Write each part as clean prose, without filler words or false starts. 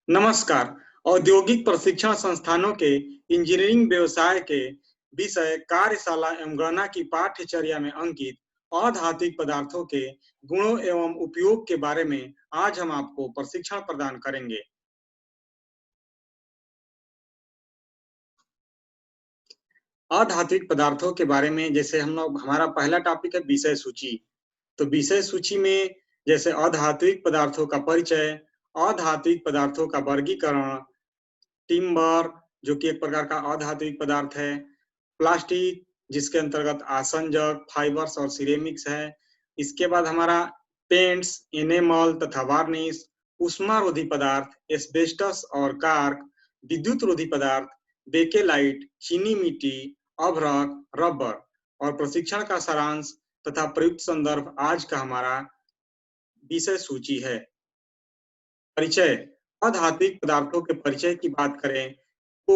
नमस्कार। औद्योगिक प्रशिक्षण संस्थानों के इंजीनियरिंग व्यवसाय के विषय कार्यशाला एवं गणना की पाठ्यचर्या में अंकित अधात्विक पदार्थों के गुणों एवं उपयोग के बारे में आज हम आपको प्रशिक्षण प्रदान करेंगे। अधात्विक पदार्थों के बारे में जैसे हम लोग हमारा पहला टॉपिक है विषय सूची। तो विषय सूची में जैसे अधात्विक पदार्थों का परिचय, अधात्विक पदार्थों का वर्गीकरण, टिम्बर जो कि एक प्रकार का अधात्विक पदार्थ है, प्लास्टिक जिसके अंतर्गत आसंजक, फाइबर्स और सिरेमिक्स है। इसके बाद हमारा पेंट्स, एनेमल तथा वार्निश, ऊष्मारोधी पदार्थ, एस्बेस्टस और कार्क, विद्युत रोधी पदार्थ, बेकेलाइट, चीनी मिट्टी, अभ्रक, रबर और प्रशिक्षण का सारांश तथा प्रयुक्त संदर्भ आज का हमारा विषय सूची है। परिचय। अधात्विक पदार्थों के परिचय की बात करें तो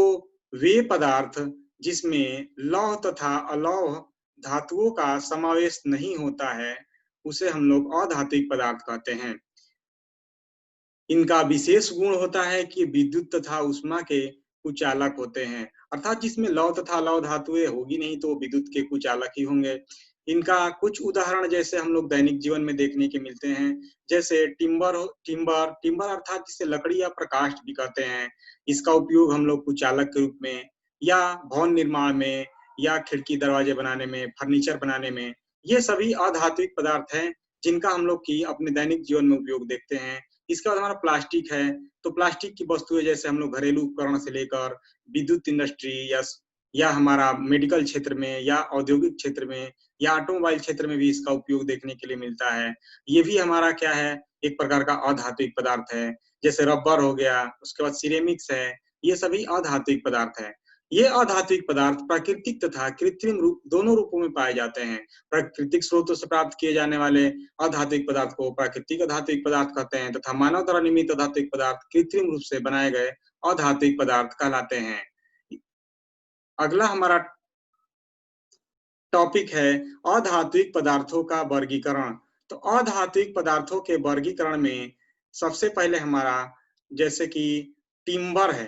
वे पदार्थ जिसमें लौह तथा अलौह धातुओं का समावेश नहीं होता है, उसे हम लोग अधात्विक पदार्थ कहते हैं। इनका विशेष गुण होता है कि विद्युत तथा ऊष्मा के कुचालक होते हैं, अर्थात जिसमें लौह तथा अलौह धातुएं होगी नहीं तो विद्युत के कुचालक ही होंगे। इनका कुछ उदाहरण जैसे हम लोग दैनिक जीवन में देखने के मिलते हैं, जैसे टिम्बर अर्थात जिसे लकड़ी या प्रकाष्ठ भी कहते हैं। इसका उपयोग हम लोग कुचालक के रूप में या भवन निर्माण में या खिड़की दरवाजे बनाने में, फर्नीचर बनाने में, ये सभी अधात्विक पदार्थ हैं जिनका हम लोग की अपने दैनिक जीवन में उपयोग देखते हैं। इसके बाद हमारा प्लास्टिक है, तो प्लास्टिक की वस्तुएं जैसे हम लोग घरेलू उपकरण से लेकर विद्युत इंडस्ट्री या हमारा मेडिकल क्षेत्र में या औद्योगिक क्षेत्र में या ऑटोमोबाइल क्षेत्र में भी इसका उपयोग देखने के लिए मिलता है। ये भी हमारा क्या है, एक प्रकार का अधात्विक पदार्थ है। जैसे रबर हो गया, उसके बाद सिरेमिक्स है, ये सभी अधात्विक पदार्थ है। ये अधात्विक पदार्थ प्राकृतिक तथा कृत्रिम रूप दोनों रूपों में पाए जाते हैं। प्राकृतिक स्रोतों से प्राप्त किए जाने वाले अधात्विक पदार्थ को प्राकृतिक अधात्विक पदार्थ कहते हैं तथा मानव द्वारा निर्मित अधात्विक पदार्थ कृत्रिम रूप से बनाए गए अधात्विक पदार्थ कहलाते हैं। अगला हमारा टॉपिक है अधात्विक पदार्थों का वर्गीकरण। तो अधात्विक पदार्थों के वर्गीकरण में सबसे पहले हमारा जैसे कि टिम्बर है।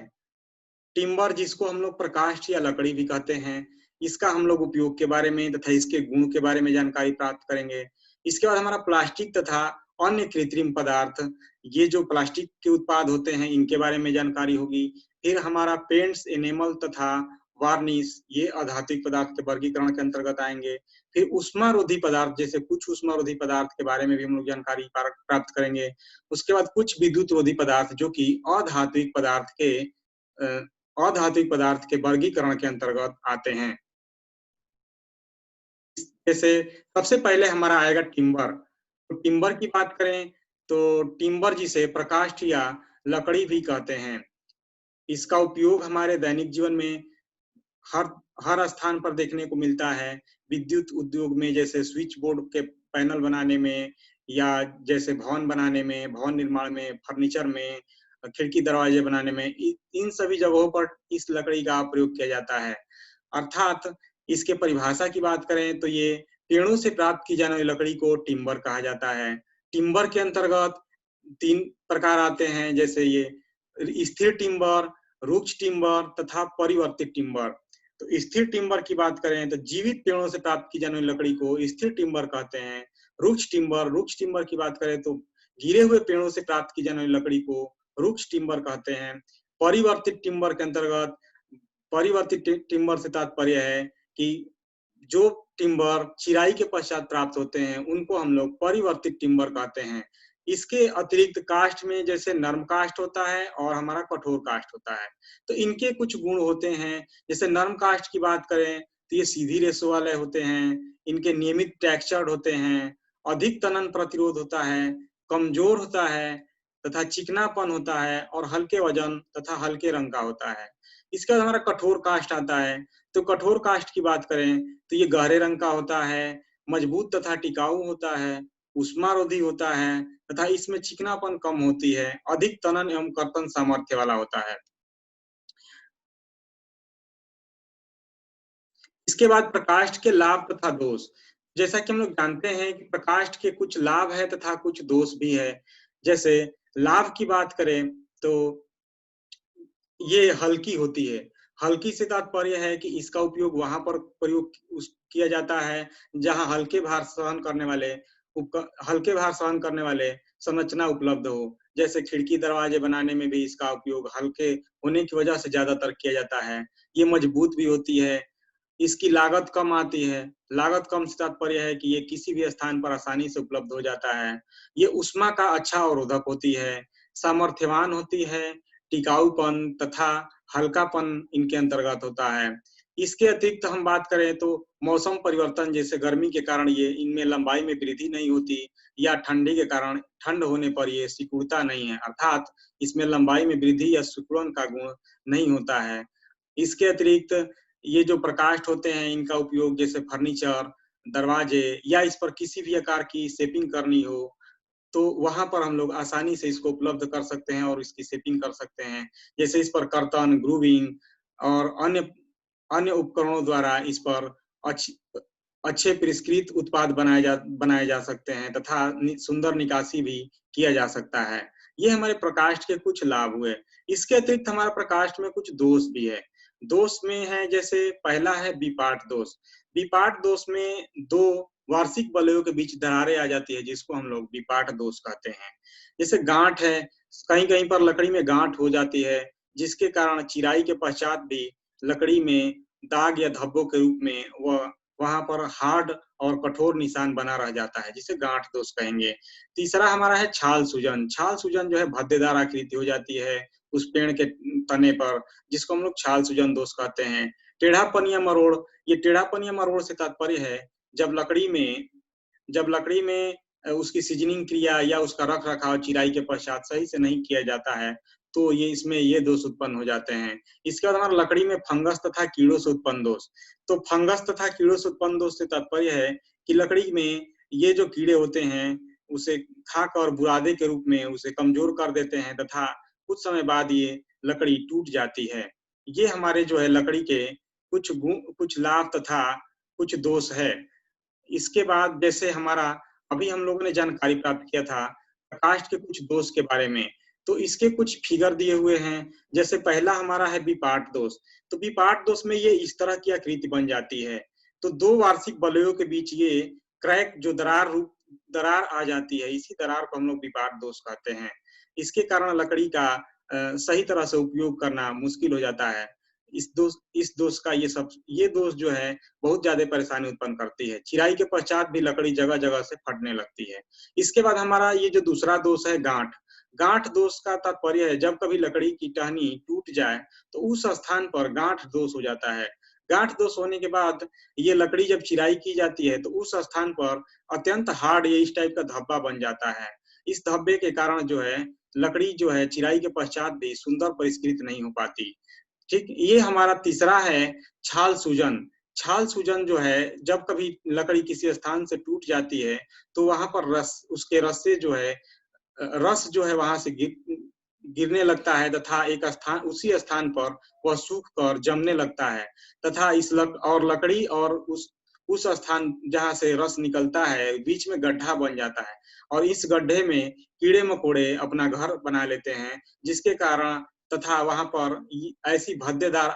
टिम्बर जिसको हम लोग प्रकाष्ठ या लकड़ी भी कहते हैं, इसका हम लोग उपयोग के बारे में तथा इसके गुण के बारे में जानकारी प्राप्त करेंगे। इसके बाद हमारा प्लास्टिक तथा अन्य कृत्रिम पदार्थ, ये जो प्लास्टिक के उत्पाद होते हैं इनके बारे में जानकारी होगी। फिर हमारा पेंट्स, एनेमल तथा वार्निश, ये अधात्विक पदार्थ के वर्गीकरण के अंतर्गत आएंगे। फिर ऊष्मारोधी पदार्थ, जैसे कुछ ऊष्मारोधी पदार्थ के बारे में भी हम लोग जानकारी प्राप्त करेंगे। उसके बाद कुछ विद्युत रोधी पदार्थ जो कि अधात्विक पदार्थ के वर्गीकरण के अंतर्गत आते हैं। जैसे सबसे पहले हमारा आएगा टिम्बर। तो टिम्बर की बात करें तो टिम्बर जिसे प्रकाष्ठ या लकड़ी भी कहते हैं, इसका उपयोग हमारे दैनिक जीवन में हर हर स्थान पर देखने को मिलता है। विद्युत उद्योग में जैसे स्विच बोर्ड के पैनल बनाने में या जैसे भवन बनाने में, भवन निर्माण में, फर्नीचर में, खिड़की दरवाजे बनाने में, इन सभी जगहों पर इस लकड़ी का प्रयोग किया जाता है। अर्थात इसके परिभाषा की बात करें तो ये पेड़ों से प्राप्त की जाने वाली लकड़ी को टिम्बर कहा जाता है। टिम्बर के अंतर्गत 3 प्रकार आते हैं, जैसे ये स्थिर टिम्बर, रुक्ष टिम्बर तथा परिवर्तित टिम्बर। तो स्थिर टिम्बर की बात करें तो जीवित पेड़ों से प्राप्त की जाने वाली लकड़ी को स्थिर टिम्बर कहते हैं। रुक्ष टिम्बर की बात करें तो गिरे हुए पेड़ों से प्राप्त की जाने वाली लकड़ी को रुक्ष टिम्बर कहते हैं। परिवर्तित टिम्बर के अंतर्गत परिवर्तित टिम्बर से तात्पर्य है कि जो टिम्बर चिराई के पश्चात प्राप्त होते हैं उनको हम लोग परिवर्तित टिम्बर कहते हैं। इसके अतिरिक्त काष्ठ में जैसे नर्म काष्ठ होता है और हमारा कठोर काष्ठ होता है। तो इनके कुछ गुण होते हैं। जैसे नर्म काष्ठ की बात करें तो ये सीधी रेशों वाले होते हैं, इनके नियमित टेक्सचर्ड होते हैं, अधिक तनन प्रतिरोध होता है, कमजोर होता है तथा चिकनापन होता है और हल्के वजन तथा हल्के रंग का होता है। इसके बाद हमारा कठोर काष्ठ आता है। तो कठोर काष्ठ की बात करें तो ये गहरे रंग का होता है, मजबूत तथा टिकाऊ होता है, ऊष्मारोधी होता है तथा इसमें चिकनापन कम होती है, अधिक तनन एवं कर्तन सामर्थ्य वाला होता है। इसके बाद प्रकाष्ठ के लाभ तथा दोष। जैसा कि हम लोग जानते हैं कि प्रकाष्ठ के कुछ लाभ है तथा कुछ दोष भी है। जैसे लाभ की बात करें तो ये हल्की होती है। हल्की से तात्पर्य है कि इसका उपयोग वहाँ पर किया जाता है जहाँ हल्के भार सहन करने वाले संरचना उपलब्ध हो। जैसे खिड़की दरवाजे बनाने में भी इसका उपयोग हल्के होने की वजह से ज्यादातर किया जाता है। ये मजबूत भी होती है, इसकी लागत कम आती है। लागत कम से तात्पर्य है कि ये किसी भी स्थान पर आसानी से उपलब्ध हो जाता है। ये ऊष्मा का अच्छा अवरोधक होती है, सामर्थ्यवान होती है, टिकाऊपन तथा हल्कापन इनके अंतर्गत होता है। इसके अतिरिक्त हम बात करें तो मौसम परिवर्तन जैसे गर्मी के कारण ये इनमें लंबाई में वृद्धि नहीं होती, या ठंडी के कारण ठंड होने पर ये सिकुड़ता नहीं है, अर्थात इसमें लंबाई में वृद्धि या सिकुड़न का गुण नहीं होता है। इसके अतिरिक्त ये जो प्रकाष्ठ होते हैं इनका उपयोग जैसे फर्नीचर, दरवाजे या इस पर किसी भी आकार की शेपिंग करनी हो तो वहां पर हम लोग आसानी से इसको उपलब्ध कर सकते हैं और इसकी शेपिंग कर सकते हैं। जैसे इस पर कर्तन, ग्रूविंग और अन्य अन्य उपकरणों द्वारा इस पर अच्छी अच्छे परिष्कृत उत्पाद बनाए जा सकते हैं तथा सुंदर निकासी भी किया जा सकता है। ये हमारे प्रकाष्ठ के कुछ लाभ हुए। इसके अतिरिक्त हमारे प्रकाष्ठ में कुछ दोष भी है। दोष में है जैसे पहला है विपाट दोष। विपाट दोष में दो वार्षिक वलयों के बीच दरारें आ जाती है जिसको हम लोग विपाट दोष कहते हैं। जैसे गांठ है, कहीं कहीं पर लकड़ी में गांठ हो जाती है जिसके कारण चिराई के पश्चात भी लकड़ी में दाग या धब्बों के रूप में वह वहां पर हार्ड और कठोर निशान बना रह जाता है जिसे गांठ दोष कहेंगे। तीसरा हमारा है छाल सूजन। छाल सूजन जो है भद्देदार आकृति हो जाती है उस पेड़ के तने पर, जिसको हम लोग छाल सूजन दोष कहते हैं। टेढ़ापन या मरोड़, ये टेढ़ापन या मरोड़ से तात्पर्य है जब लकड़ी में उसकी सीजनिंग क्रिया या उसका रख रखाव चिराई के पश्चात सही से नहीं किया जाता है तो ये इसमें ये दोष उत्पन्न हो जाते हैं। इसके बाद हमारा लकड़ी में फंगस तथा कीड़ों से उत्पन्न दोष। तो फंगस तथा कीड़ों से उत्पन्न दोष से तात्पर्य है कि लकड़ी में ये जो कीड़े होते हैं उसे खाकर बुरादे के रूप में उसे कमजोर कर देते हैं तथा कुछ समय बाद ये लकड़ी टूट जाती है। ये हमारे जो है लकड़ी के कुछ लाभ तथा कुछ दोष है। इसके बाद जैसे हमारा अभी हम लोगों ने जानकारी प्राप्त किया था प्रकाष्ठ के कुछ दोष के बारे में, तो इसके कुछ फिगर दिए हुए हैं। जैसे पहला हमारा है विपाट दोष। तो विपाट दोष में ये इस तरह की आकृति बन जाती है। तो दो वार्षिक वलयों के बीच ये क्रैक जो दरार आ जाती है, इसी दरार को हम लोग विपाट दोष कहते हैं। इसके कारण लकड़ी का सही तरह से उपयोग करना मुश्किल हो जाता है। इस दोष का ये दोष जो है बहुत ज्यादा परेशानी उत्पन्न करती है। चिराई के पश्चात भी लकड़ी जगह जगह से फटने लगती है। इसके बाद हमारा ये जो दूसरा दोष है गांठ। गांठ दोष का तात्पर्य है जब कभी लकड़ी की टहनी टूट जाए तो उस स्थान पर गांठ दोष हो जाता है। गांठ दोष होने के बाद ये लकड़ी जब चिराई की जाती है तो उस स्थान पर अत्यंत हार्ड या इस टाइप का धब्बा बन जाता है। इस धब्बे के कारण जो है लकड़ी जो है चिराई के पश्चात भी सुंदर परिष्कृत नहीं हो पाती। ठीक, ये हमारा तीसरा है छाल सूजन। छाल सूजन जो है जब कभी लकड़ी किसी स्थान से टूट जाती है तो वहां पर रस जो है वहां से गिरने लगता है तथा एक स्थान उसी स्थान पर वह सूख कर जमने लगता है तथा और लकड़ी और उस स्थान जहां से रस निकलता है बीच में गड्ढा बन जाता है और इस गड्ढे में कीड़े मकोड़े अपना घर बना लेते हैं जिसके कारण तथा वहां पर ऐसी भद्देदार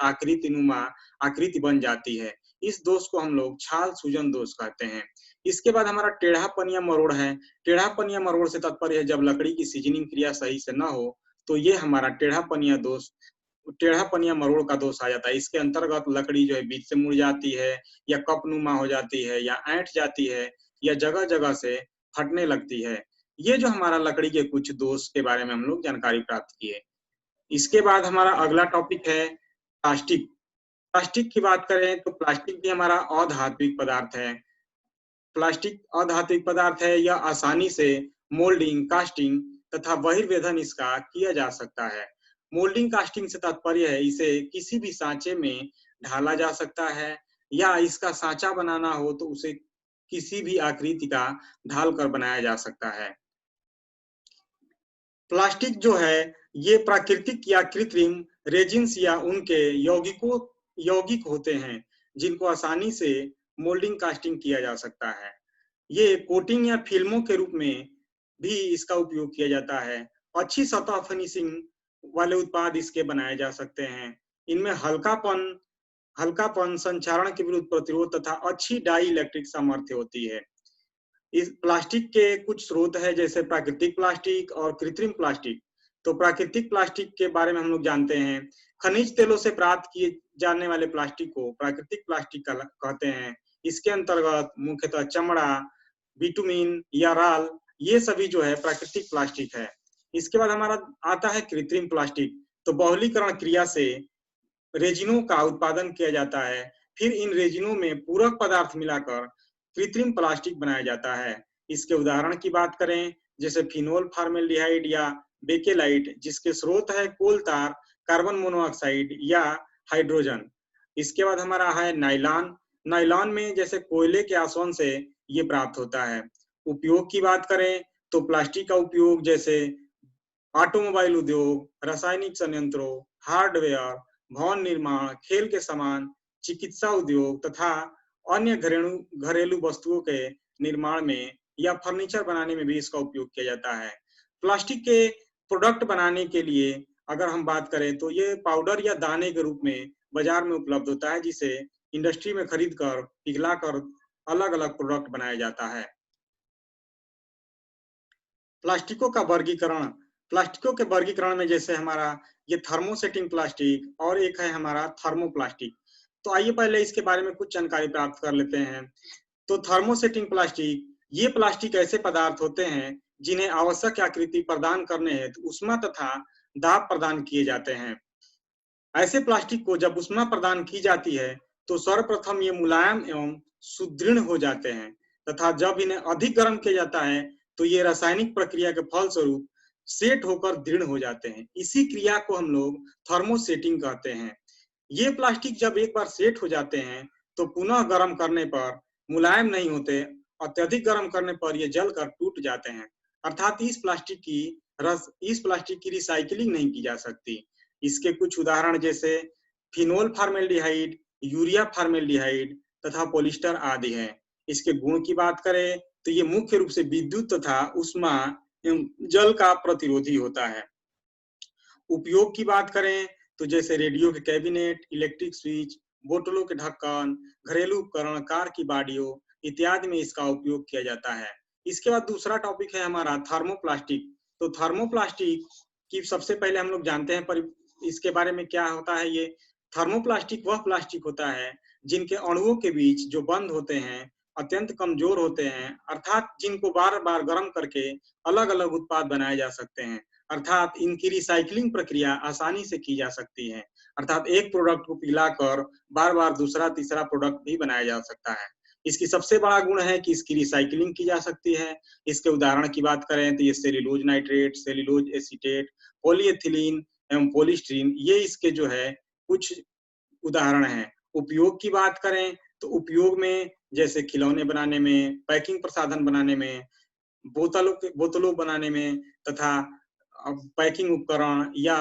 आकृति बन जाती है। इस दोष को हम लोग छाल सूजन दोष कहते हैं। इसके बाद हमारा टेढ़ापन या मरोड़ है। टेढ़ापन या मरोड़ से तात्पर्य है जब लकड़ी की सीजनिंग क्रिया सही से न हो तो ये हमारा टेढ़ापन या मरोड़ का दोष आ जाता है। इसके अंतर्गत लकड़ी जो है बीच से मुड़ जाती है या कपनुमा हो जाती है या ऐंठ जाती है या जगह जगह से फटने लगती है। ये जो हमारा लकड़ी के कुछ दोष के बारे में हम लोग जानकारी प्राप्त किए। इसके बाद हमारा अगला टॉपिक है प्लास्टिक। प्लास्टिक की बात करें तो प्लास्टिक भी हमारा अधात्विक पदार्थ है। प्लास्टिक अधात्विक पदार्थ है, यह आसानी से मोल्डिंग, कास्टिंग तथा बहिर्वेधन इसका किया जा सकता है। मोल्डिंग कास्टिंग से तात्पर्य है इसे किसी भी सांचे में ढाला जा सकता है या इसका सांचा बनाना हो तो उसे किसी भी आकृति का ढाल कर बनाया जा सकता है। प्लास्टिक जो है ये प्राकृतिक या कृत्रिम रेजिन्स या उनके यौगिक होते हैं जिनको आसानी से मोल्डिंग कास्टिंग किया जा सकता है। ये कोटिंग या फिल्मों के रूप में भी इसका उपयोग किया जाता है। अच्छी सतह फिनिशिंग वाले उत्पाद इसके बनाए जा सकते हैं। इनमें हल्कापन, संक्षारण के विरुद्ध प्रतिरोध तथा अच्छी डाई इलेक्ट्रिक सामर्थ्य होती है। इस प्लास्टिक के कुछ स्रोत है, जैसे प्राकृतिक प्लास्टिक और कृत्रिम प्लास्टिक। तो प्राकृतिक प्लास्टिक के बारे में हम लोग जानते हैं। खनिज तेलों से प्राप्त किए जाने वाले प्लास्टिक को प्राकृतिक प्लास्टिक कहते हैं। इसके अंतर्गत मुख्यतः चमड़ा, बिटुमिन या राल, ये सभी जो है प्राकृतिक प्लास्टिक है। इसके बाद हमारा आता है कृत्रिम प्लास्टिक। तो बहुलीकरण क्रिया से रेजिनों का उत्पादन किया जाता है। फिर इन रेजिनों में पूरक पदार्थ मिलाकर कृत्रिम प्लास्टिक बनाया जाता है। इसके उदाहरण की बात करें, जैसे फिनोल फॉर्मेल्डिहाइड या बेकेलाइट, जिसके स्रोत है कोल तार, कार्बन मोनोऑक्साइड या हाइड्रोजन। इसके बाद हमारा है नायलॉन। नायलॉन में जैसे कोयले के आसवन से ये प्राप्त होता है। उपयोग की बात करें तो प्लास्टिक का उपयोग जैसे ऑटोमोबाइल उद्योग, रासायनिक संयंत्रों, हार्डवेयर, भवन निर्माण, खेल के सामान, चिकित्सा उद्योग तथा अन्य घरेलू वस्तुओं के निर्माण में या फर्नीचर बनाने में भी इसका उपयोग किया जाता है। प्लास्टिक के प्रोडक्ट बनाने के लिए अगर हम बात करें तो ये पाउडर या दाने के रूप में बाजार में उपलब्ध होता है, जिसे इंडस्ट्री में खरीद कर पिघलाकर अलग-अलग प्रोडक्ट बनाया जाता है। प्लास्टिकों का वर्गीकरण। प्लास्टिकों के वर्गीकरण में जैसे हमारा ये थर्मोसेटिंग प्लास्टिक और एक है हमारा थर्मोप्लास्टिक। तो आइए पहले इसके बारे में कुछ जानकारी प्राप्त कर लेते हैं। तो थर्मोसेटिंग प्लास्टिक, ये प्लास्टिक ऐसे पदार्थ होते हैं जिन्हें आवश्यक आकृति प्रदान करने हेतु ऊष्मा तथा दाब प्रदान किए जाते हैं। ऐसे प्लास्टिक को जब ऊष्मा प्रदान की जाती है तो सर्वप्रथम ये मुलायम एवं सुदृढ़ हो जाते हैं, तथा जब इन्हें अधिक गर्म किया जाता है तो ये रासायनिक प्रक्रिया के फलस्वरूप सेट होकर दृढ़ हो जाते हैं। इसी क्रिया को हम लोग थर्मोसेटिंग कहते हैं। ये प्लास्टिक जब एक बार सेट हो जाते हैं तो पुनः गर्म करने पर मुलायम नहीं होते, अत्यधिक गर्म करने पर ये जलकर टूट जाते हैं। अर्थात इस प्लास्टिक की रिसाइकलिंग नहीं की जा सकती। इसके कुछ उदाहरण जैसे फिनोल फॉर्मेल्डिहाइड, यूरिया फॉर्मेल्डिहाइड तथा पॉलिस्टर आदि हैं। इसके गुण की बात करें तो ये मुख्य रूप से विद्युत तथा ऊष्मा एवं जल का प्रतिरोधी होता है। उपयोग की बात करें तो जैसे रेडियो के कैबिनेट, इलेक्ट्रिक स्विच, बोतलों के ढक्कन, घरेलू उपकरण, कार की बॉडियों इत्यादि में इसका उपयोग किया जाता है। इसके बाद दूसरा टॉपिक है हमारा थर्मोप्लास्टिक। तो थर्मोप्लास्टिक की सबसे पहले हम लोग जानते हैं पर इसके बारे में क्या होता है। ये थर्मोप्लास्टिक वह प्लास्टिक होता है जिनके अणुओं के बीच जो बंध होते हैं अत्यंत कमजोर होते हैं, अर्थात जिनको बार बार गर्म करके अलग अलग उत्पाद बनाए जा सकते हैं। अर्थात इनकी रिसाइकलिंग प्रक्रिया आसानी से की जा सकती है। अर्थात एक प्रोडक्ट को पिघलाकर बार बार दूसरा तीसरा प्रोडक्ट भी बनाया जा सकता है। इसकी सबसे बड़ा गुण है कि इसकी रिसाइकलिंग की जा सकती है। इसके उदाहरण की बात करें तो ये cellulose nitrate, cellulose acetate, polyethylene एवं पॉलीस्टीरीन, ये इसके जो है कुछ उदाहरण हैं। उपयोग की बात करें तो उपयोग में जैसे खिलौने बनाने में, पैकिंग प्रसाधन बनाने में, बोतलों बनाने में तथा पैकिंग उपकरण या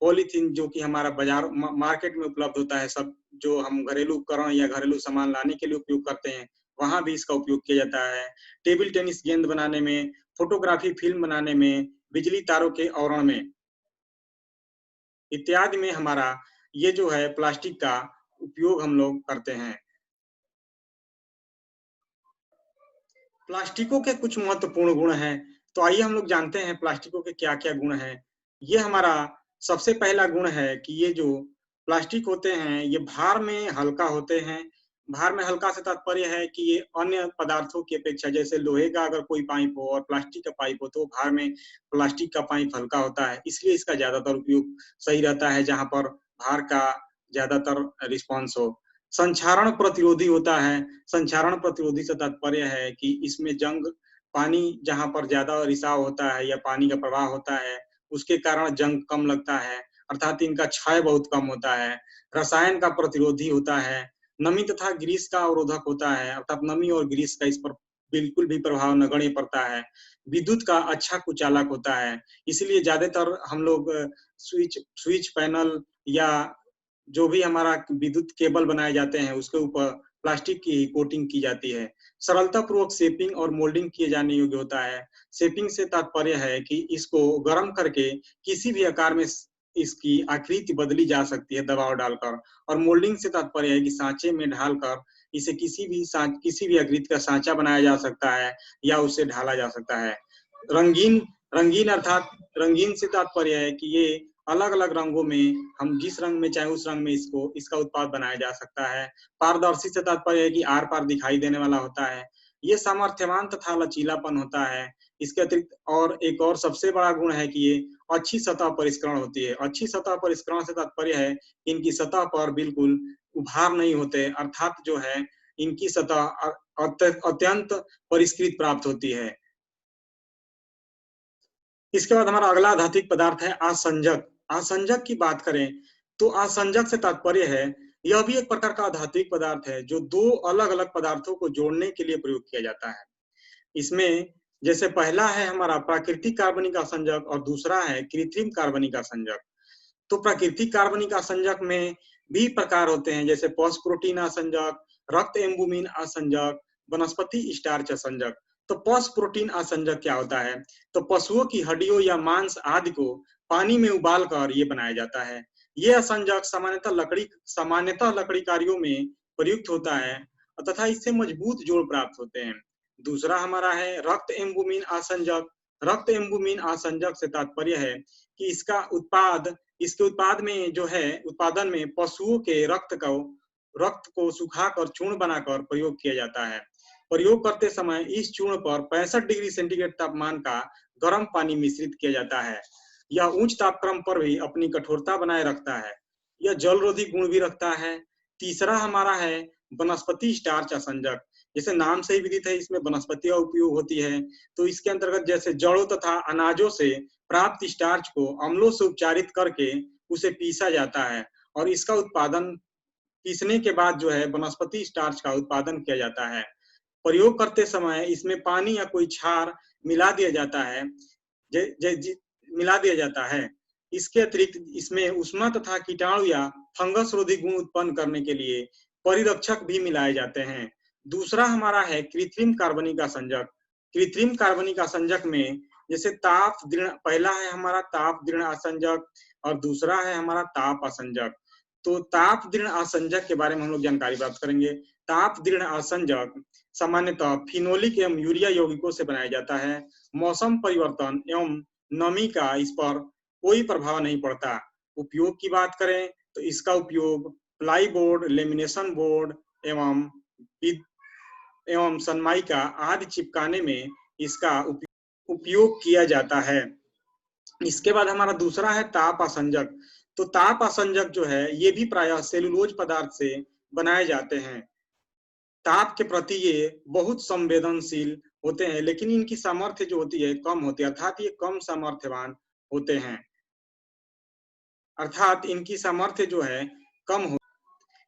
पॉलीथीन जो कि हमारा बाजार मार्केट में उपलब्ध होता है, सब जो हम घरेलू उपकरण या घरेलू सामान लाने के लिए उपयोग करते हैं, वहां भी इसका उपयोग किया जाता है। टेबल टेनिस गेंद बनाने में, फोटोग्राफी फिल्म बनाने में, बिजली तारों के आवरण में इत्यादि में हमारा ये जो है प्लास्टिक का उपयोग हम लोग करते हैं। प्लास्टिकों के कुछ महत्वपूर्ण गुण हैं। तो आइए हम लोग जानते हैं प्लास्टिकों के क्या-क्या गुण हैं। ये हमारा सबसे पहला गुण है कि ये जो प्लास्टिक होते हैं, ये भार में हल्का होते हैं। भार में हल्का से तात्पर्य है कि ये अन्य पदार्थों की अपेक्षा, जैसे लोहे का अगर कोई पाइप हो और प्लास्टिक का पाइप हो, तो भार में प्लास्टिक का पाइप हल्का होता है। इसलिए इसका ज़्यादातर उपयोग सही रहता है, जहाँ पर भार का ज़्यादातर रिस्पॉन्स हो। संक्षारण प्रतिरोधी होता है। संक्षारण प्रतिरोधी से तात्पर्य है कि इसमें पानी जहाँ पर ज़्यादा रिसाव होता है या पानी का प्रवाह होता है, उसके कारण जंग कम लगता है, अर्थात इनका क्षय बहुत कम होता है। रसायन का प्रतिरोधी होता है। नमी तथा ग्रीस का अवरोधक होता है, अर्थात नमी और ग्रीस का इस पर बिल्कुल भी प्रभाव नगण्य पड़ता है। विद्युत का अच्छा कुचालक होता है, इसलिए ज़्यादातर हम लोग स्विच पैनल या जो भी हमारा विद्युत केबल बनाए जाते हैं, उसके ऊपर प्लास्टिक की कोटिंग की जाती है। सरलतापूर्वक शेपिंग और मोल्डिंग किए जाने योग्य होता है। शेपिंग से तात्पर्य है कि इसको गर्म करके किसी भी आकार में इसकी आकृति बदली जा सकती है दबाव डालकर। और मोल्डिंग से तात्पर्य है कि सांचे में ढालकर इसे किसी भी आकृति का सांचा बनाया जा सकता है या उसे ढाला जा सकता है। रंगीन रंगीन अर्थात रंगीन से तात्पर्य है कि ये अलग-अलग रंगों में हम जिस रंग में चाहे उस रंग में इसका उत्पाद बनाया जा सकता है। पारदर्शी से तात्पर्य है कि आर-पार दिखाई देने वाला होता है। ये सामर्थ्यवान तथा लचीलापन होता है। इसके अतिरिक्त और एक और सबसे बड़ा गुण है कि ये अच्छी सतह परिष्करण होती है। अच्छी सतह परिष्करण से तात्पर्य है कि इनकी सतह पर बिल्कुल उभार नहीं होते, अर्थात जो है इनकी सतह अत्यंत परिष्कृत प्राप्त होती है। इसके बाद हमारा अगला धात्विक पदार्थ है आसंजक। आसंजक की बात करें तो आसंजक से तात्पर्य है यह भी एक प्रकार का धात्विक पदार्थ है जो दो अलग-अलग पदार्थों को जोड़ने के लिए प्रयोग किया जाता है। इसमें जैसे पहला है हमारा प्राकृतिक कार्बनिक आसंजक और दूसरा है कृत्रिम कार्बनिक आसंजक। तो प्राकृतिक कार्बनिक आसंजक में भी प्रकार होते हैं, जैसे पॉस प्रोटीन आसंजक, रक्त एल्बुमिन आसंजक, वनस्पति स्टार्च आसंजक। तो पॉस प्रोटीन आसंजक क्या होता है? तो पशुओं की हड्डियों या मांस आदि को पानी में उबालकर ये बनाया जाता है। ये आसंजक सामान्यतः लकड़ी कार्यों में प्रयुक्त होता है तथा इससे मजबूत जोड़ प्राप्त होते हैं। दूसरा हमारा है रक्त एल्बुमिन आसंजक। रक्त एल्बुमिन आसंजक से तात्पर्य है कि इसके उत्पादन में पशुओं के रक्त को सुखाकर चूर्ण बनाकर प्रयोग किया जाता है। प्रयोग करते समय इस चूर्ण पर 65 डिग्री सेंटीग्रेड तापमान का गर्म पानी मिश्रित किया जाता है। यह उच्च तापक्रम पर भी अपनी कठोरता बनाए रखता है। यह जलरोधी गुण भी रखता है। तीसरा हमारा है वनस्पति स्टार्च आसंजक। जैसे नाम से ही विदित है, इसमें वनस्पतियां उपयोग होती है। तो इसके अंतर्गत जैसे जड़ों तथा अनाजों से प्राप्त स्टार्च को अम्लों से उपचारित करके उसे पीसा जाता है और इसका उत्पादन पीसने के बाद जो है वनस्पति स्टार्च का उत्पादन किया जाता है। प्रयोग करते समय इसमें पानी या कोई क्षार मिला दिया जाता है मिला दिया जाता है। इसके अतिरिक्त इसमें उष्मा तथा कीटाणु या फंगस रोधी गुण उत्पन्न करने के लिए परिरक्षक भी मिलाए जाते हैं। दूसरा हमारा है कृत्रिम कार्बनिक आसंजक। कृत्रिम कार्बनिक आसंजक में जैसे पहला है हमारा ताप दृढ़ आसंजक और दूसरा है हमारा ताप आसंजक। तो ताप दृढ़ आसंजक के बारे में हम लोग जानकारी प्राप्त करेंगे। ताप दृढ़ आसंजक सामान्यतः फिनोलिक एवं यूरिया यौगिकों से बनाया जाता है। मौसम परिवर्तन एवं नमी का इस पर कोई प्रभाव नहीं पड़ता। उपयोग की बात करें तो इसका उपयोग प्लाई बोर्ड, लेमिनेशन बोर्ड एवं सनमाइका आदि चिपकाने में इसका उपयोग किया जाता है। इसके बाद हमारा दूसरा है ताप आसंजक। तो ताप आसंजक जो है ये भी प्रायः सेलुलोज पदार्थ से बनाए जाते हैं। ताप के प्रति ये बहुत संवेदनशील होते हैं, लेकिन इनकी सामर्थ्य जो होती है कम होती है, अर्थात ये कम सामर्थ्यवान होते हैं, अर्थात इनकी सामर्थ्य जो है कम हो।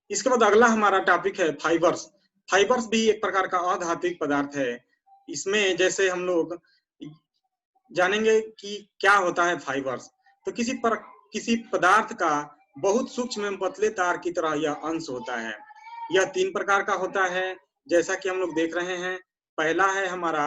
इसके बाद अगला हमारा टॉपिक है फाइबर्स। फाइबर्स भी एक प्रकार का अधात्विक पदार्थ है। इसमें जैसे हम लोग जानेंगे कि क्या होता है फाइबर्स। तो किसी पदार्थ का बहुत सूक्ष्म एवं पतले तार की तरह यह अंश होता है। यह 3 प्रकार का होता है, जैसा कि हम लोग देख रहे हैं। पहला है हमारा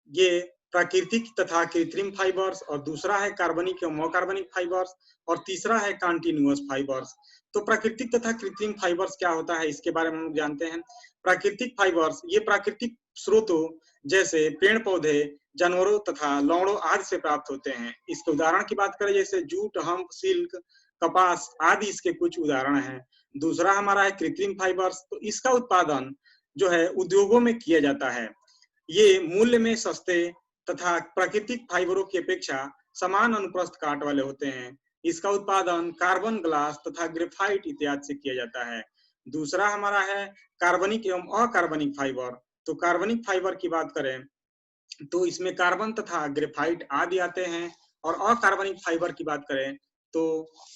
ये प्राकृतिक तथा कृत्रिम फाइबर्स और दूसरा है कार्बनिक एवं अकार्बनिक फाइबर्स और तीसरा है कॉन्टिन्यूअस फाइबर्स। तो प्राकृतिक तथा कृत्रिम फाइबर्स क्या होता है इसके बारे में हम जानते हैं। प्राकृतिक फाइबर्स ये प्राकृतिक स्रोतों जैसे पेड़ पौधे, जानवरों तथा लवणों आदि से प्राप्त होते हैं। इसके उदाहरण की बात करें जैसे जूट, हम्प, सिल्क, कपास आदि इसके कुछ उदाहरण हैं। दूसरा हमारा है कृत्रिम फाइबर्स। तो इसका उत्पादन जो है उद्योगों में किया जाता है। ये मूल्य में सस्ते तथा प्राकृतिक फाइबरों की अपेक्षा समान अनुप्रस्थ काट वाले होते हैं। इसका उत्पादन कार्बन ग्लास तथा ग्रेफाइट इत्यादि से किया जाता है। दूसरा हमारा है कार्बनिक एवं अकार्बनिक फाइबर। तो कार्बनिक फाइबर की बात करें तो इसमें कार्बन तथा ग्रेफाइट आदि आते हैं और अकार्बनिक फाइबर की बात करें तो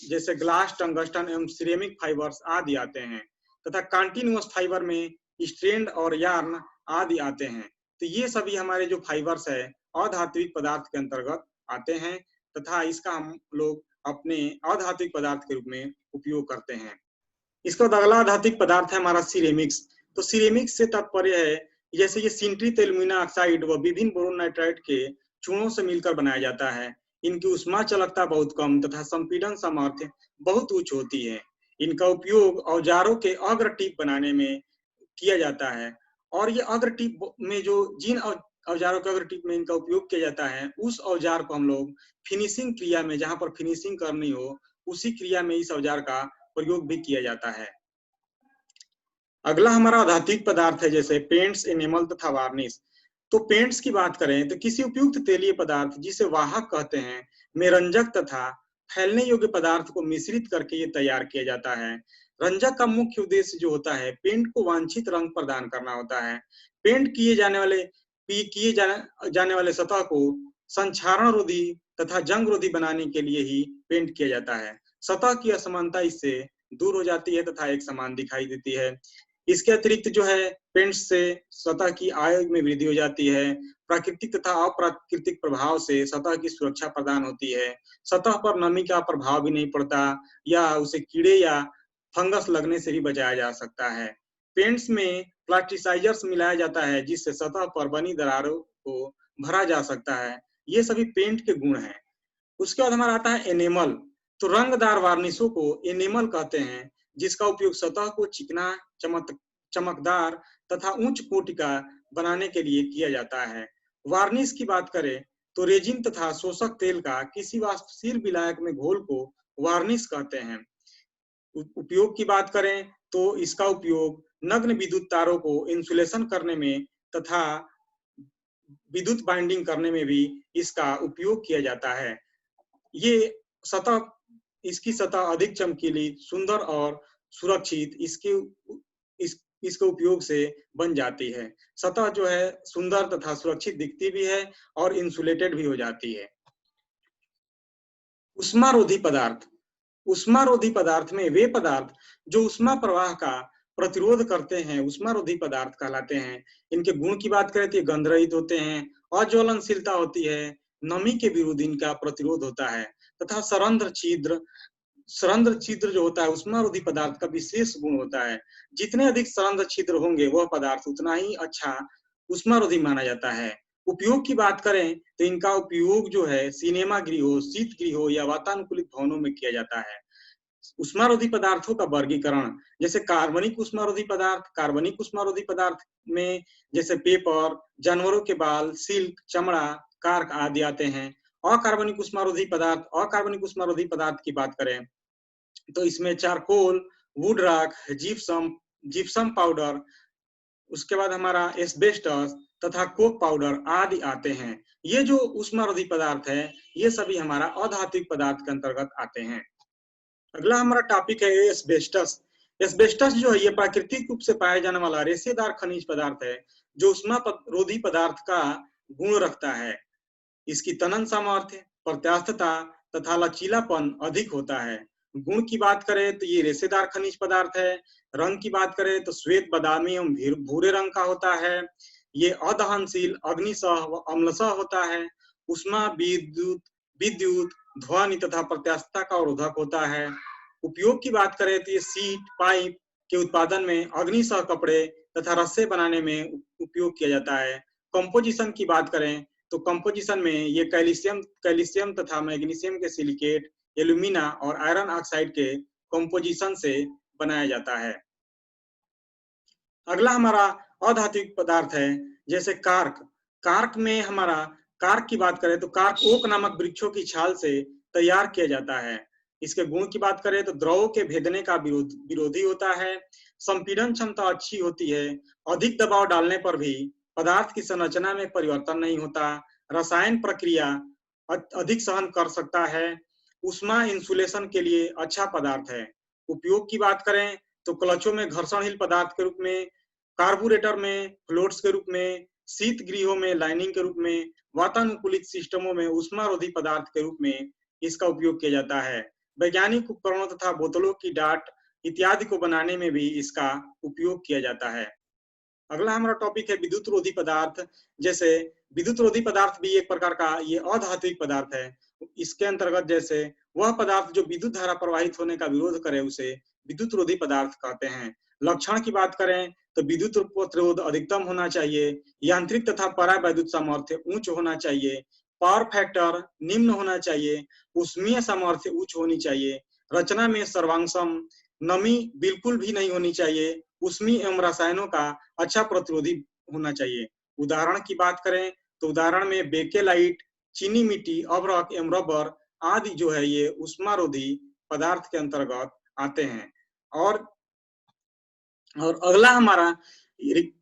जैसे ग्लास, टंगस्टन एवं सिरेमिक फाइबर्स आदि आते हैं तथा कॉन्टिन्यूअस फाइबर में स्ट्रैंड और यार्न आदि आते हैं। तो ये सभी हमारे जो फाइबर्स है अधात्विक पदार्थ के अंतर्गत आते हैं तथा इसका हम लोग अपने अधात्विक पदार्थ के रूप में उपयोग करते हैं। इसका अगला अधात्विक पदार्थ है हमारा सिरेमिक्स। तो सिरेमिक्स से तात्पर्य है जैसे ये सिंट्रित एल्यूमिना ऑक्साइड व विभिन्न बोरोन नाइट्राइड के चूर्णों से मिलकर बनाया जाता है। इनकी ऊष्मा चालकता बहुत कम तथा संपीड़न सामर्थ्य बहुत उच्च होती है। इनका उपयोग औजारों के अग्र टिप बनाने में किया जाता है और ये अग्र टिप में जो जिन औजारों के अग्र टिप में इनका उपयोग किया जाता है, उस औजार को हम लोग फिनिशिंग क्रिया में, जहां पर फिनिशिंग करनी हो, उसी क्रिया में इस औजार का प्रयोग भी किया जाता है। अगला हमारा आधात्विक पदार्थ है जैसे पेंट्स, एनेमल तथा वार्निश। तो पेंट्स की बात करें तो किसी उपयुक्त तेलीय पदार्थ जिसे वाहक कहते हैं में रंजक तथा फैलने योग्य पदार्थ को मिश्रित करके ये तैयार किया जाता है। रंजक का मुख्य उद्देश्य जो होता है पेंट को वांछित रंग प्रदान करना होता है। पेंट जाने वाले सतह को संक्षारण रोधी तथा जंग रोधी बनाने के लिए ही पेंट किया जाता है। सतह की असमानता इससे दूर हो जाती है तथा एक समान दिखाई देती है। इसके अतिरिक्त जो है पेंट से सतह की आय में वृद्धि हो जाती है। प्राकृतिक तथा अप्राकृतिक प्रभाव से सतह की सुरक्षा प्रदान होती है। सतह पर नमी का प्रभाव भी नहीं पड़ता या उसे कीड़े या फंगस लगने से भी बचाया जा सकता है। पेंट्स में प्लास्टिसाइजर्स मिलाया जाता है जिससे सतह पर बनी दरारों को भरा जा सकता है। ये सभी पेंट के गुण हैं। उसके बाद हमारा आता है एनेमल। तो रंगदार वार्निशों को एनेमल कहते हैं, जिसका उपयोग सतह को चिकना, चमकदार तथा उच्च कोटि का बनाने के लिए किया जाता है। वार्निश की बात करें तो रेजिन तथा शोषक तेल का किसी वाष्पशील विलायक में घोल को वार्निश कहते हैं। उपयोग की बात करें तो इसका उपयोग नग्न विद्युत तारों को इंसुलेशन करने में तथा विद्युत बाइंडिंग करने में भी इसका उपयोग किया जाता है। ये सतह इसकी सतह अधिक चमकीली, सुंदर और सुरक्षित इसके उपयोग से बन जाती है। सतह जो है सुंदर तथा सुरक्षित दिखती भी है और इंसुलेटेड भी हो जाती है। उष्मारोधी पदार्थ। उष्मारोधी पदार्थ में वे पदार्थ जो उष्मा प्रवाह का प्रतिरोध करते हैं उष्मारोधी पदार्थ कहलाते हैं। इनके गुण की बात करें तो ये गंधरहित होते हैं, अज्वलनशीलता होती है, नमी के विरुद्ध इनका प्रतिरोध होता है तथा सरंध्र छिद्र जो होता है उष्मारोधी पदार्थ का विशेष गुण होता है। जितने अधिक सरंध्र छिद्र होंगे वह पदार्थ उतना ही अच्छा उष्मारोधी माना जाता है। उपयोग की बात करें तो इनका उपयोग जो है सिनेमा गृहों, शीत गृहों या वातानुकूलित भवनों में किया जाता है। उष्मारोधी पदार्थों का वर्गीकरण जैसे कार्बनिक उष्मारोधी पदार्थ में जैसे पेपर, जानवरों के बाल, सिल्क, चमड़ा, कार्क आदि आते हैं। अकार्बनिक उष्मारोधी पदार्थ की बात करें तो इसमें charcoal, would rock, gypsum powder, उसके बाद हमारा एस्बेस्टस तथा कोक पाउडर आदि आते हैं। ये जो उष्मारोधी पदार्थ है ये सभी हमारा अधात्विक पदार्थ के अंतर्गत आते हैं। अगला हमारा टॉपिक है एस्बेस्टस। एस्बेस्टस जो है ये प्राकृतिक रूप से पाया जाने वाला रेशेदार खनिज पदार्थ है जो उष्मारोधी पदार्थ का गुण रखता है। इसकी तनन सामर्थ्य, प्रत्यास्थता तथा लचीलापन अधिक होता है। गुण की बात करें तो ये रेशेदार खनिज पदार्थ है। रंग की बात करें तो श्वेत, बादामी एवं भूरे रंग का होता है। ये अदहनशील, अग्निसह व अम्लसह होता है। उष्मा, विद्युत, ध्वनि तथा प्रत्यास्थता का अवरोधक होता है। उपयोग की बात करें तो ये सीट, पाइप के उत्पादन में, अग्निसह कपड़े तथा रस्से बनाने में उपयोग किया जाता है। कंपोजिशन की बात करें तो कंपोजिशन में ये कैल्शियम तथा मैग्नीशियम के सिलिकेट, एल्यूमिना और आयरन ऑक्साइड के कंपोजिशन से बनाया जाता है। अगला हमारा अधात्विक पदार्थ है जैसे कार्क। कार्क की बात करें तो कार्क ओक नामक वृक्षों की छाल से तैयार किया जाता है। इसके गुण की बात करें तो द्रवों के भेदने का विरोधी होता है। संपीड़न क्षमता अच्छी होती है। अधिक दबाव डालने पर भी पदार्थ की संरचना में परिवर्तन नहीं होता। रसायन प्रक्रिया अधिक सहन कर सकता है। उष्मा इंसुलेशन के लिए अच्छा पदार्थ है। उपयोग की बात करें तो क्लचों में घर्षणहीन पदार्थ के रूप में, कार्बोरेटर में फ्लोट्स के रूप में, शीत गृहों में लाइनिंग के रूप में, वातानुकूलित सिस्टमों में उष्मारोधी पदार्थ के रूप में इसका उपयोग किया जाता है। वैज्ञानिक उपकरणों तथा बोतलों की डाट इत्यादि को बनाने में भी इसका उपयोग किया जाता है। अगला हमारा टॉपिक है विद्युत रोधी पदार्थ। जैसे विद्युत रोधी पदार्थ भी एक प्रकार का ये अधात्विक पदार्थ है। इसके अंतर्गत जैसे वह पदार्थ जो विद्युत धारा प्रवाहित होने का विरोध करे उसे विद्युत रोधी पदार्थ कहते हैं। लक्षण की बात करें तो विद्युत प्रतिरोध अधिकतम होना चाहिए, यांत्रिक तथा परावैद्युत सामर्थ्य उच्च होना चाहिए, पावर फैक्टर निम्न होना चाहिए, ऊष्मीय सामर्थ्य उच्च होनी चाहिए, रचना में सर्वांगसम, नमी बिल्कुल भी नहीं होनी चाहिए, ऊष्मीय एवं रसायनों का अच्छा प्रतिरोधी होना चाहिए। उदाहरण की बात करें तो उदाहरण में बेकेलाइट, चीनी मिट्टी, अभ्रक एवं रबर आदि जो है ये ऊष्मारोधी पदार्थ के अंतर्गत आते हैं। और अगला हमारा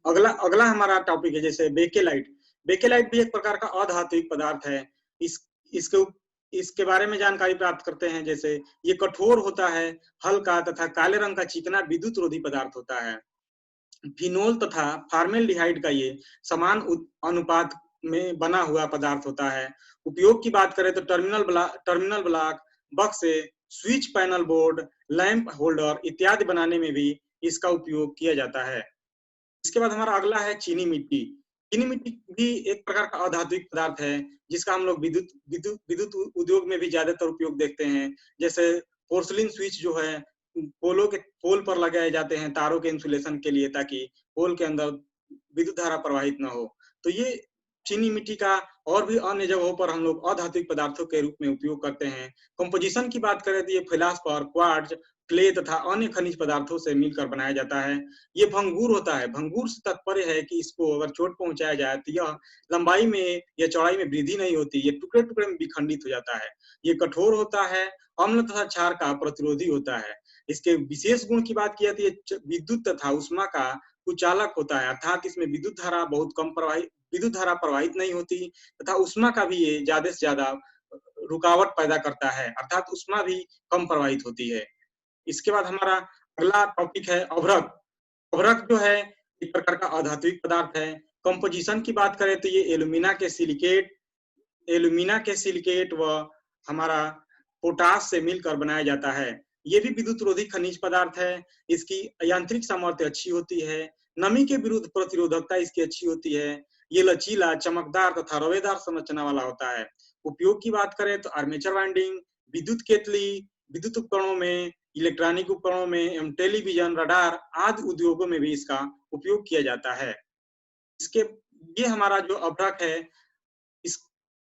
अगला हमारा टॉपिक है जैसे बेकेलाइट। बेकेलाइट भी एक प्रकार का अधात्विक पदार्थ है। इस इसके इसके बारे में जानकारी प्राप्त करते हैं। जैसे ये कठोर होता है, हल्का तथा काले रंग का चिकना विद्युत रोधी पदार्थ होता है। फिनोल तथा फार्मेल्डिहाइड का ये समान अनुपात में बना हुआ पदार्थ होता है। उपयोग की बात करें तो टर्मिनल ब्लॉक, बक्से, switch panel board, lamp holder इत्यादि बनाने में भी इसका उपयोग किया जाता है। इसके बाद हमारा अगला है चीनी मिट्टी। चीनी मिट्टी भी एक प्रकार का अधात्विक पदार्थ है, जिसका हम लोग विद्युत विद्युत विद्युत उद्योग में भी ज्यादातर उपयोग देखते हैं। जैसे पोर्सिलिन स्विच जो है पोल पर लगाए जाते हैं तारों के इंसुलेशन के लिए, ताकि पोल के अंदर विद्युत धारा प्रवाहित न हो। तो ये चीनी मिट्टी का और भी अन्य जगहों पर हम लोग अधात्विक पदार्थों के रूप में उपयोग करते हैं। कंपोजिशन की बात करें तो ये फेलास्पर, क्वार्ट्ज, क्ले तथा अन्य खनिज पदार्थों से मिलकर बनाया जाता है। ये भंगुर होता है। भंगुर से तात्पर्य है कि इसको अगर चोट पहुंचाया जाए तो यह लंबाई में या चौड़ाई में वृद्धि नहीं होती, ये टुकड़े टुकड़े में विखंडित हो जाता है। ये कठोर होता है, अम्ल तथा क्षार का प्रतिरोधी होता है। इसके विशेष गुण की बात की जाती है, विद्युत तथा उष्मा का कुचालक होता है, अर्थात इसमें विद्युत धारा प्रवाहित नहीं होती तथा उष्मा का भी ये ज्यादा से ज्यादा रुकावट पैदा करता है, अर्थात उष्मा भी कम प्रवाहित होती है। इसके बाद हमारा अगला टॉपिक है अभ्रक। अभ्रक जो है एक प्रकार का अधात्विक पदार्थ है। कंपोजिशन की बात करें तो ये एल्यूमिना के सिलिकेट व हमारा पोटास से मिलकर बनाया जाता है। ये भी विद्युत रोधी खनिज पदार्थ है। इसकी यांत्रिक सामर्थ्य अच्छी होती है, नमी के विरुद्ध प्रतिरोधकता इसकी अच्छी होती है। ये लचीला, चमकदार तथा रवेदार संरचना वाला होता है। उपयोग की बात करें तो आर्मेचर वाइंडिंग, विद्युत केतली, विद्युत उपकरणों में, इलेक्ट्रॉनिक उपकरणों में एवं टेलीविजन, रडार आदि उद्योगों में भी इसका उपयोग किया जाता है। इसके ये हमारा जो अभ्रक है, इस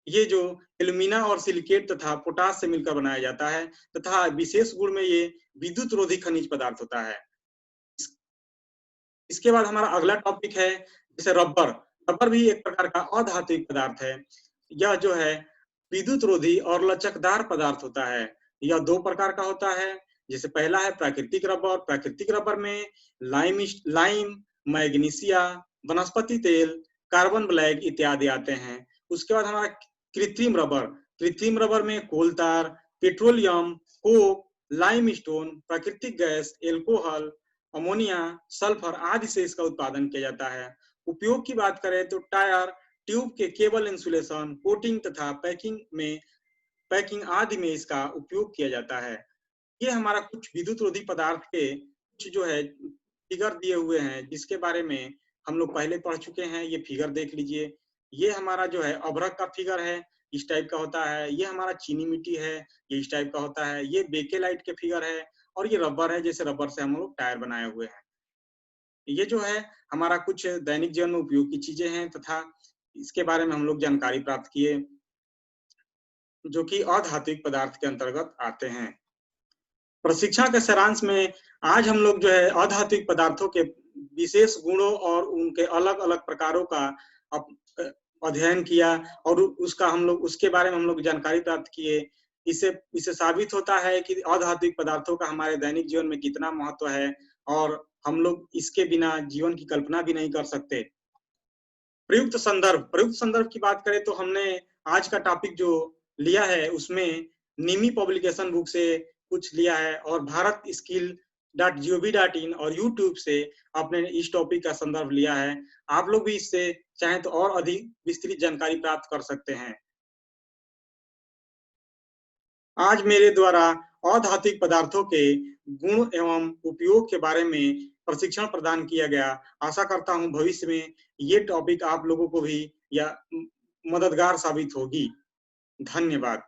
ये जो एल्यूमिना और सिलिकेट तथा पोटास से मिलकर बनाया जाता है तथा विशेष गुण में ये विद्युत रोधी खनिज पदार्थ होता है। इसके बाद हमारा अगला टॉपिक है जैसे रबर। रबर भी एक प्रकार का अधात्विक पदार्थ है। यह जो है विद्युत रोधी और लचकदार पदार्थ होता है। यह दो प्रकार का होता है। जैसे पहला है प्राकृतिक रबर। प्राकृतिक रबर में लाइम, मैग्नीशिया, वनस्पति तेल, कार्बन ब्लैक इत्यादि आते हैं। उसके बाद हमारा कृत्रिम रबर। कृत्रिम रबर में कोल तार, पेट्रोलियम, कोक, लाइमस्टोन, प्राकृतिक गैस, एल्कोहल, अमोनिया, सल्फर आदि से इसका उत्पादन किया जाता है। उपयोग की बात करें तो टायर, ट्यूब के केबल इंसुलेशन, कोटिंग तथा पैकिंग आदि में इसका उपयोग किया जाता है। ये हमारा कुछ विद्युत रोधी पदार्थ के कुछ जो है फिगर दिए हुए हैं, जिसके बारे में हम लोग पहले पढ़ चुके हैं। ये फिगर देख लीजिए। ये हमारा जो है अभ्रक का फिगर है, इस टाइप का होता है। ये हमारा चीनी मिट्टी है, ये इस टाइप का होता है। ये बेकेलाइट के फिगर है और ये रबर है, जैसे रबर से हम लोग टायर बनाए हुए हैं। ये जो है हमारा कुछ दैनिक जीवन में उपयोग की चीजें हैं तथा इसके बारे में हम लोग जानकारी प्राप्त किए, जो कि अधात्विक पदार्थ के अंतर्गत आते हैं। प्रशिक्षण के सारांश में आज हम लोग जो है अधात्विक पदार्थों के विशेष गुणों और उनके अलग अलग प्रकारों का अध्ययन किया और उसके बारे में हम लोग जानकारी प्राप्त किए। इससे साबित होता है कि अधात्विक पदार्थों का हमारे दैनिक जीवन में कितना महत्व है और हम लोग इसके बिना जीवन की कल्पना भी नहीं कर सकते। प्रयुक्त संदर्भ की बात करें तो हमने आज का टॉपिक जो लिया है उसमें निमी पब्लिकेशन बुक से कुछ लिया है और भारत स्किल.gov.in और यूट्यूब से आपने इस टॉपिक का संदर्भ लिया है। आप लोग भी इससे चाहें तो और अधिक विस्तृत जानकारी प्राप्त कर सकते हैं। आज मेरे द्वारा अधात्विक पदार्थों के गुण एवं उपयोग के बारे में प्रशिक्षण प्रदान किया गया। आशा करता हूं भविष्य में ये टॉपिक आप लोगों को भी या मददगार साबित होगी। धन्यवाद।